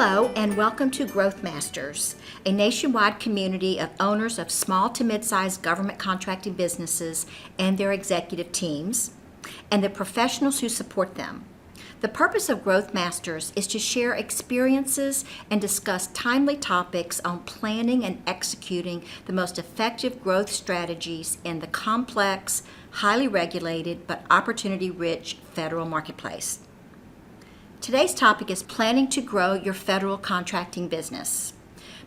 Hello and welcome to Growth Masters, a nationwide community of owners of small to mid-sized government contracting businesses and their executive teams, and the professionals who support them. The purpose of Growth Masters is to share experiences and discuss timely topics on planning and executing the most effective growth strategies in the complex, highly regulated, but opportunity-rich federal marketplace. Today's topic is planning to grow your federal contracting business.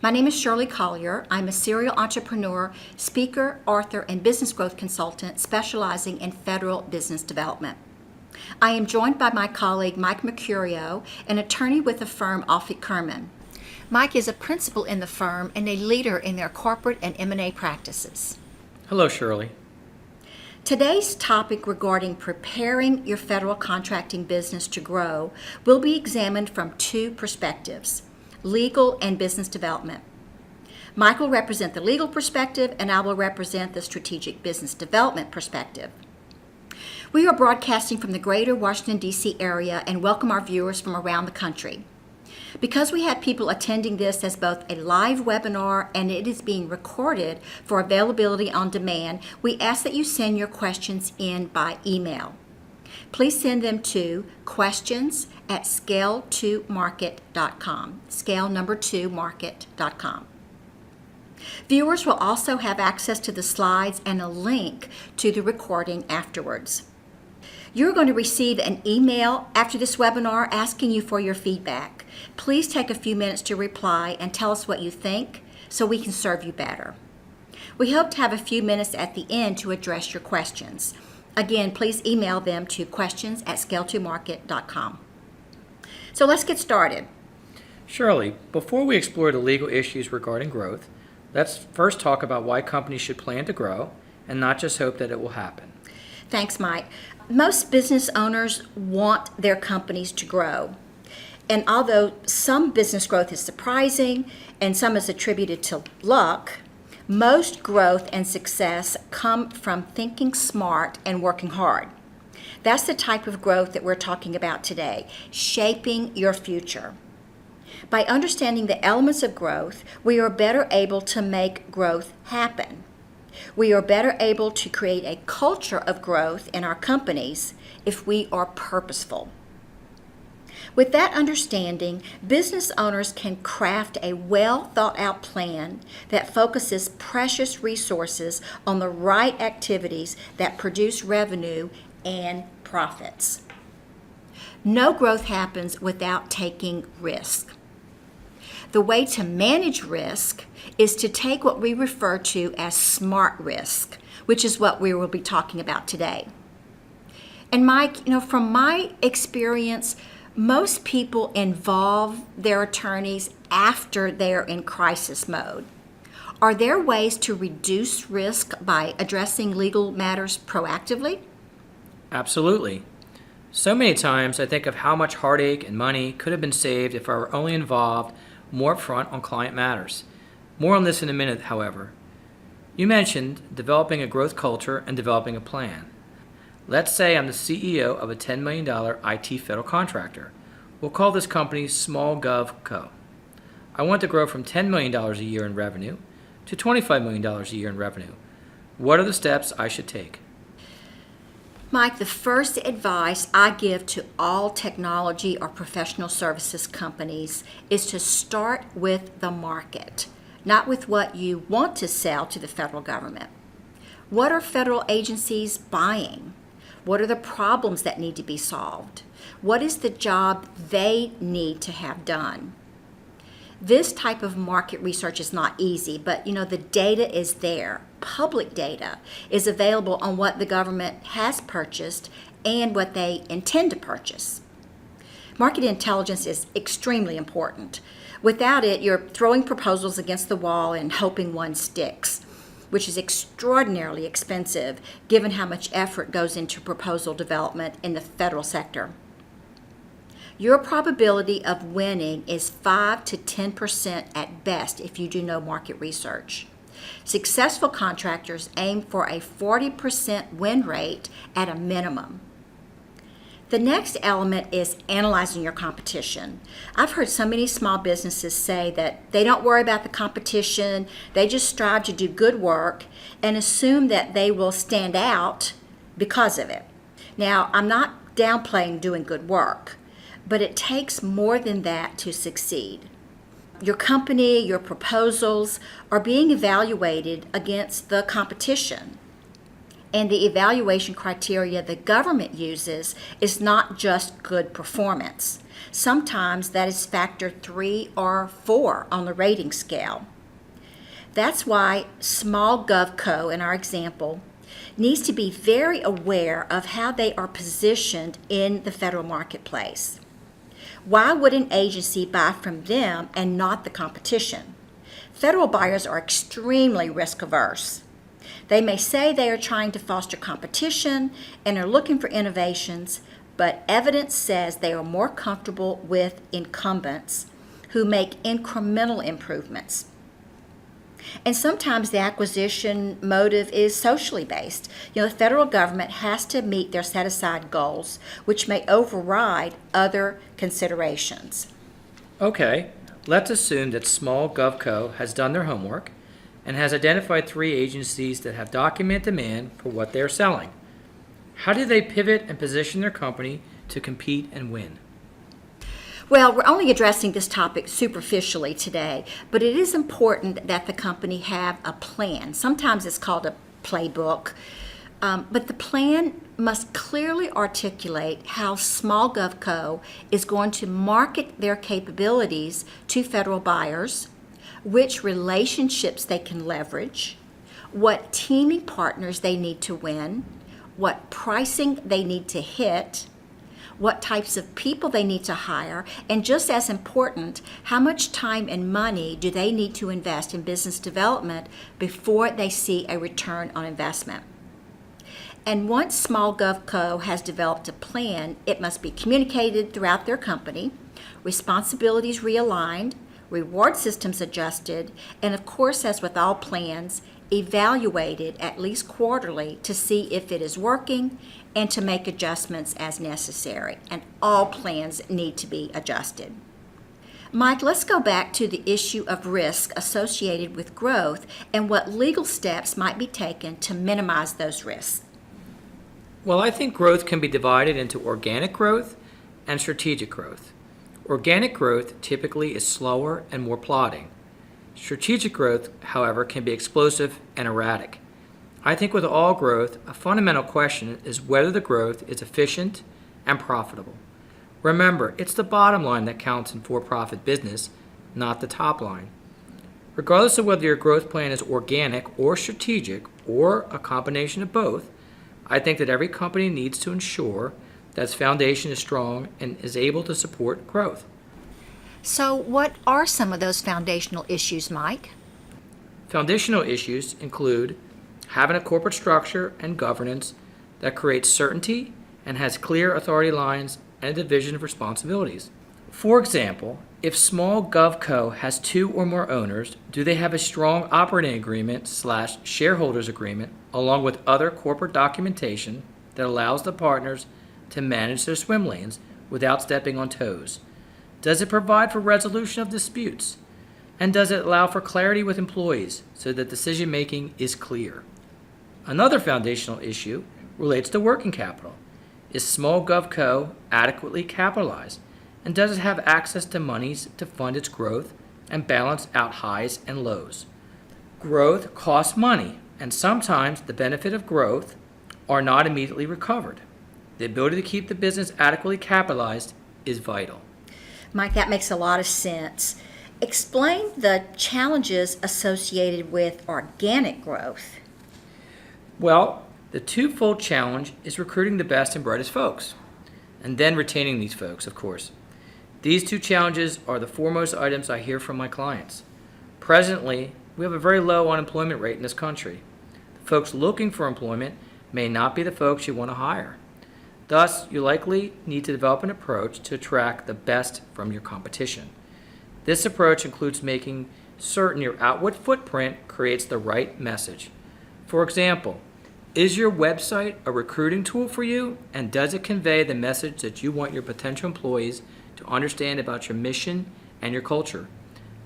My name is Shirley Collier. I'm a serial entrepreneur, speaker, author, and business growth consultant specializing in federal business development. I am joined by my colleague Mike Mercurio, an attorney with the firm Alfie Kerman. Mike is a principal in the firm and a leader in their corporate and M&A practices. Hello, Shirley. Today's topic regarding preparing your federal contracting business to grow will be examined from two perspectives, legal and business development. Mike will represent the legal perspective and I will represent the strategic business development perspective. We are broadcasting from the greater Washington, D.C. area and welcome our viewers from around the country. Because we have people attending this as both a live webinar and it is being recorded for availability on demand, we ask that you send your questions in by email. Please send them to questions@scale2market.com, scale number 2market.com. Viewers will also have access to the slides and a link to the recording afterwards. You're going to receive an email after this webinar asking you for your feedback. Please take a few minutes to reply and tell us what you think so we can serve you better. We hope to have a few minutes at the end to address your questions. Again, please email them to questions@scale2market.com. So let's get started. Shirley, before we explore the legal issues regarding growth, let's first talk about why companies should plan to grow and not just hope that it will happen. Thanks, Mike. Most business owners want their companies to grow. And although some business growth is surprising and some is attributed to luck, most growth and success come from thinking smart and working hard. That's the type of growth that we're talking about today, shaping your future. By understanding the elements of growth, we are better able to make growth happen. We are better able to create a culture of growth in our companies if we are purposeful. With that understanding, business owners can craft a well-thought-out plan that focuses precious resources on the right activities that produce revenue and profits. No growth happens without taking risk. The way to manage risk is to take what we refer to as smart risk, which is what we will be talking about today. And Mike, from my experience, most people involve their attorneys after they're in crisis mode. Are there ways to reduce risk by addressing legal matters proactively? Absolutely. So many times I think of how much heartache and money could have been saved if I were only involved more upfront on client matters. More on this in a minute, however. You mentioned developing a growth culture and developing a plan. Let's say I'm the CEO of a $10 million IT federal contractor. We'll call this company Small Gov Co. I want to grow from $10 million a year in revenue to $25 million a year in revenue. What are the steps I should take? Mike, the first advice I give to all technology or professional services companies is to start with the market, not with what you want to sell to the federal government. What are federal agencies buying? What are the problems that need to be solved? What is the job they need to have done? This type of market research is not easy, but the data is there. Public data is available on what the government has purchased and what they intend to purchase. Market intelligence is extremely important. Without it, you're throwing proposals against the wall and hoping one sticks, which is extraordinarily expensive given how much effort goes into proposal development in the federal sector. Your probability of winning is 5 to 10% at best if you do no market research. Successful contractors aim for a 40% win rate at a minimum. The next element is analyzing your competition. I've heard so many small businesses say that they don't worry about the competition, they just strive to do good work and assume that they will stand out because of it. Now, I'm not downplaying doing good work, but it takes more than that to succeed. Your company, your proposals are being evaluated against the competition. And the evaluation criteria the government uses is not just good performance. Sometimes that is factor 3 or 4 on the rating scale. That's why small GovCo, in our example, needs to be very aware of how they are positioned in the federal marketplace. Why would an agency buy from them and not the competition? Federal buyers are extremely risk averse. They may say they are trying to foster competition and are looking for innovations, but evidence says they are more comfortable with incumbents who make incremental improvements. And sometimes the acquisition motive is socially based. The federal government has to meet their set-aside goals, which may override other considerations. Okay, let's assume that small GovCo has done their homework and has identified 3 agencies that have documented demand for what they are selling. How do they pivot and position their company to compete and win? Well, we're only addressing this topic superficially today, but it is important that the company have a plan. Sometimes it's called a playbook, but the plan must clearly articulate how small GovCo is going to market their capabilities to federal buyers, which relationships they can leverage, what teaming partners they need to win, what pricing they need to hit, what types of people they need to hire, and just as important, how much time and money do they need to invest in business development before they see a return on investment. And once small GovCo has developed a plan, it must be communicated throughout their company, responsibilities realigned, reward systems adjusted, and of course, as with all plans, evaluated at least quarterly to see if it is working and to make adjustments as necessary. And all plans need to be adjusted. Mike, let's go back to the issue of risk associated with growth and what legal steps might be taken to minimize those risks. Well, I think growth can be divided into organic growth and strategic growth. Organic growth typically is slower and more plodding. Strategic growth, however, can be explosive and erratic. I think with all growth, a fundamental question is whether the growth is efficient and profitable. Remember, it's the bottom line that counts in for-profit business, not the top line. Regardless of whether your growth plan is organic or strategic or a combination of both, I think that every company needs to ensure that its foundation is strong and is able to support growth. So what are some of those foundational issues, Mike? Foundational issues include having a corporate structure and governance that creates certainty and has clear authority lines and a division of responsibilities. For example, if small GovCo has 2 or more owners, do they have a strong operating agreement / shareholders agreement along with other corporate documentation that allows the partners to manage their swim lanes without stepping on toes? Does it provide for resolution of disputes? And does it allow for clarity with employees so that decision-making is clear? Another foundational issue relates to working capital. Is small GovCo adequately capitalized? And does it have access to monies to fund its growth and balance out highs and lows? Growth costs money, and sometimes the benefit of growth are not immediately recovered. The ability to keep the business adequately capitalized is vital. Mike, that makes a lot of sense. Explain the challenges associated with organic growth. Well, the twofold challenge is recruiting the best and brightest folks, and then retaining these folks, of course. These 2 challenges are the foremost items I hear from my clients. Presently, we have a very low unemployment rate in this country. The folks looking for employment may not be the folks you want to hire. Thus, you likely need to develop an approach to attract the best from your competition. This approach includes making certain your outward footprint creates the right message. For example, Is your website a recruiting tool for you, and does it convey the message that you want your potential employees to understand about your mission and your culture?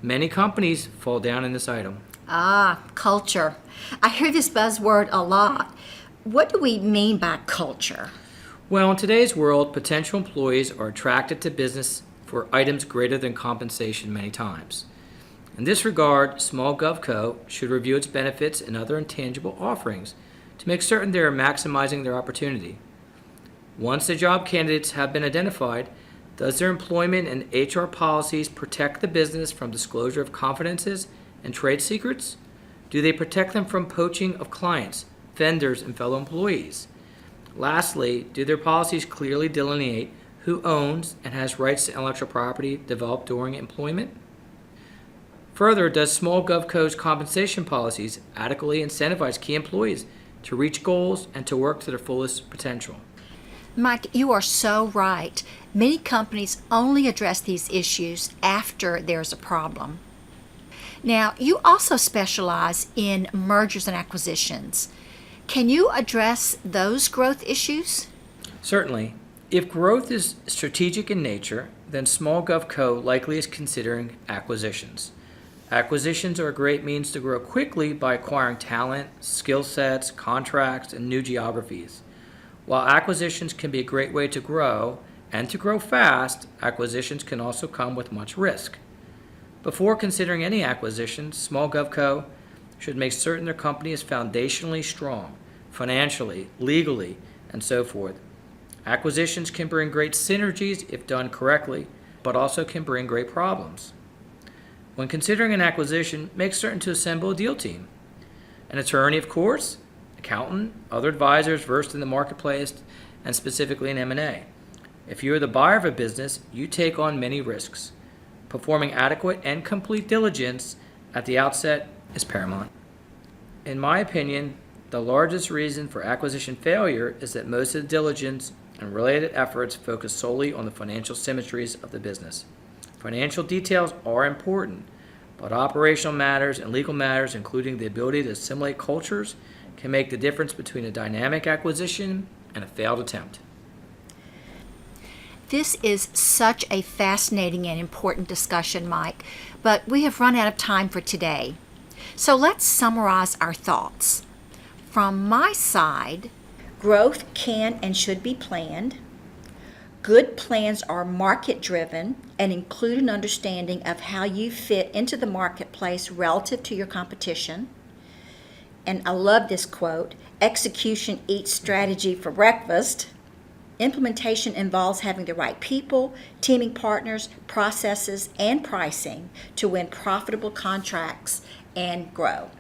Many companies fall down in this item. Ah, culture. I hear this buzzword a lot. What do we mean by culture? Well, in today's world, potential employees are attracted to business for items greater than compensation many times. In this regard, Small GovCo should review its benefits and other intangible offerings to make certain they are maximizing their opportunity. Once the job candidates have been identified, does their employment and HR policies protect the business from disclosure of confidences and trade secrets? Do they protect them from poaching of clients, vendors, and fellow employees? Lastly, do their policies clearly delineate who owns and has rights to intellectual property developed during employment? Further, does Small GovCo's compensation policies adequately incentivize key employees to reach goals and to work to their fullest potential? Mike, you are so right. Many companies only address these issues after there's a problem. Now, you also specialize in mergers and acquisitions. Can you address those growth issues? Certainly. If growth is strategic in nature, then Small GovCo likely is considering acquisitions. Acquisitions are a great means to grow quickly by acquiring talent, skill sets, contracts, and new geographies. While acquisitions can be a great way to grow, and to grow fast, acquisitions can also come with much risk. Before considering any acquisitions, Small GovCo should make certain their company is foundationally strong, financially, legally, and so forth. Acquisitions can bring great synergies if done correctly, but also can bring great problems. When considering an acquisition, make certain to assemble a deal team. An attorney, of course, accountant, other advisors versed in the marketplace, and specifically in M&A. If you are the buyer of a business, you take on many risks. Performing adequate and complete diligence at the outset is paramount. In my opinion, the largest reason for acquisition failure is that most of the diligence and related efforts focus solely on the financial symmetries of the business. Financial details are important, but operational matters and legal matters, including the ability to assimilate cultures, can make the difference between a dynamic acquisition and a failed attempt. This is such a fascinating and important discussion, Mike, but we have run out of time for today. So let's summarize our thoughts. From my side, growth can and should be planned. Good plans are market-driven and include an understanding of how you fit into the marketplace relative to your competition. And I love this quote, execution eats strategy for breakfast. Implementation involves having the right people, teaming partners, processes, and pricing to win profitable contracts and grow.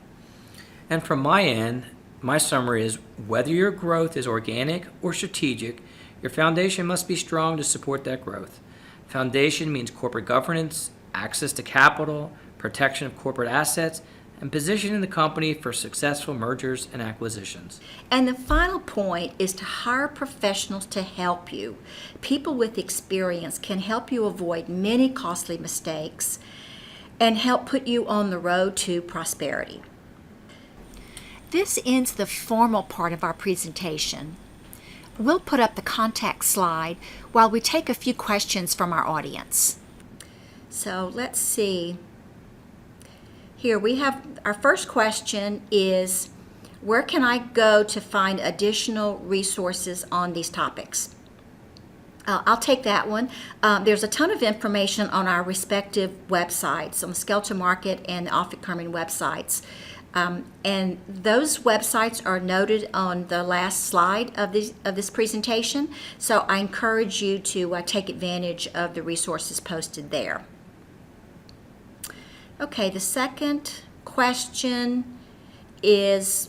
And from my end, my summary is whether your growth is organic or strategic, your foundation must be strong to support that growth. Foundation means corporate governance, access to capital, protection of corporate assets, and positioning the company for successful mergers and acquisitions. And the final point is to hire professionals to help you. People with experience can help you avoid many costly mistakes and help put you on the road to prosperity. This ends the formal part of our presentation. We'll put up the contact slide while we take a few questions from our audience. So let's see. Here we have our first question is, where can I go to find additional resources on these topics? I'll take that one. There's a ton of information on our respective websites, on the Skeleton Market and the Offutt Kerman websites. And those websites are noted on the last slide of this presentation. So I encourage you to take advantage of the resources posted there. Okay, the second question is,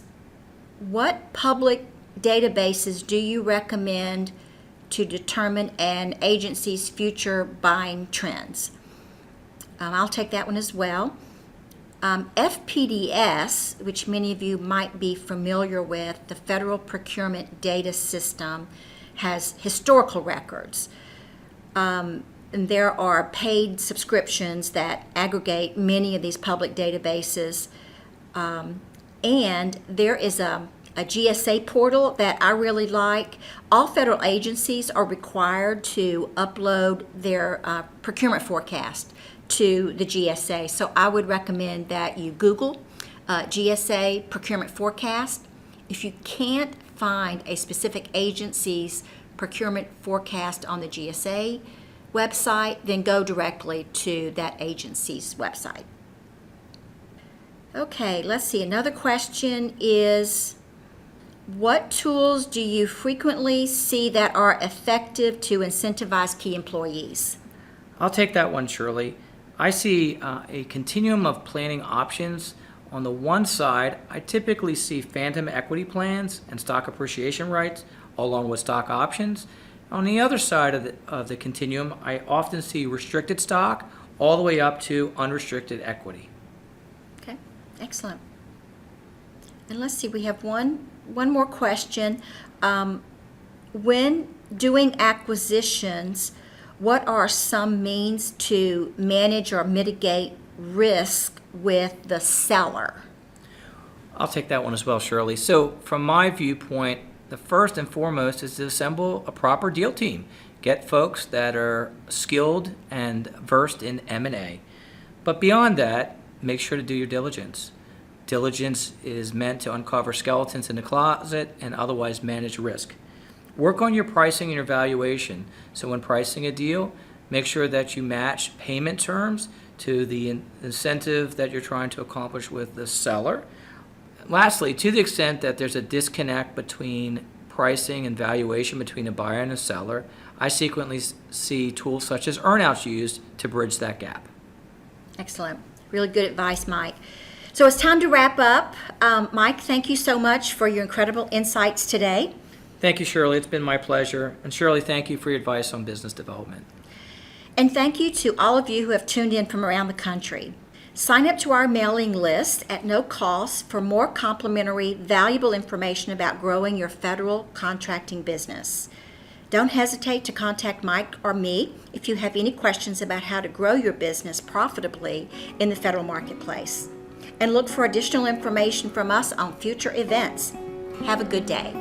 what public databases do you recommend to determine an agency's future buying trends? I'll take that one as well. FPDS, which many of you might be familiar with, the Federal Procurement Data System, has historical records. And there are paid subscriptions that aggregate many of these public databases. And there is a a GSA portal that I really like. All federal agencies are required to upload their procurement forecast to the GSA. So I would recommend that you Google GSA procurement forecast. If you can't find a specific agency's procurement forecast on the GSA website, then go directly to that agency's website. Okay, let's see. Another question is, what tools do you frequently see that are effective to incentivize key employees? I'll take that one, Shirley. I see a continuum of planning options. On the one side, I typically see phantom equity plans and stock appreciation rights along with stock options. On the other side of the continuum, I often see restricted stock all the way up to unrestricted equity. Okay, excellent. And let's see, we have one more question. When doing acquisitions, what are some means to manage or mitigate risk with the seller? I'll take that one as well, Shirley. So from my viewpoint, the first and foremost is to assemble a proper deal team. Get folks that are skilled and versed in M&A. But beyond that, make sure to do your diligence. Diligence is meant to uncover skeletons in the closet and otherwise manage risk. Work on your pricing and your valuation. So when pricing a deal, make sure that you match payment terms to the incentive that you're trying to accomplish with the seller. Lastly, to the extent that there's a disconnect between pricing and valuation between a buyer and a seller, I frequently see tools such as earnouts used to bridge that gap. Excellent. Really good advice, Mike. So it's time to wrap up. Mike, thank you so much for your incredible insights today. Thank you, Shirley. It's been my pleasure. And Shirley, thank you for your advice on business development. And thank you to all of you who have tuned in from around the country. Sign up to our mailing list at no cost for more complimentary, valuable information about growing your federal contracting business. Don't hesitate to contact Mike or me if you have any questions about how to grow your business profitably in the federal marketplace. And look for additional information from us on future events. Have a good day.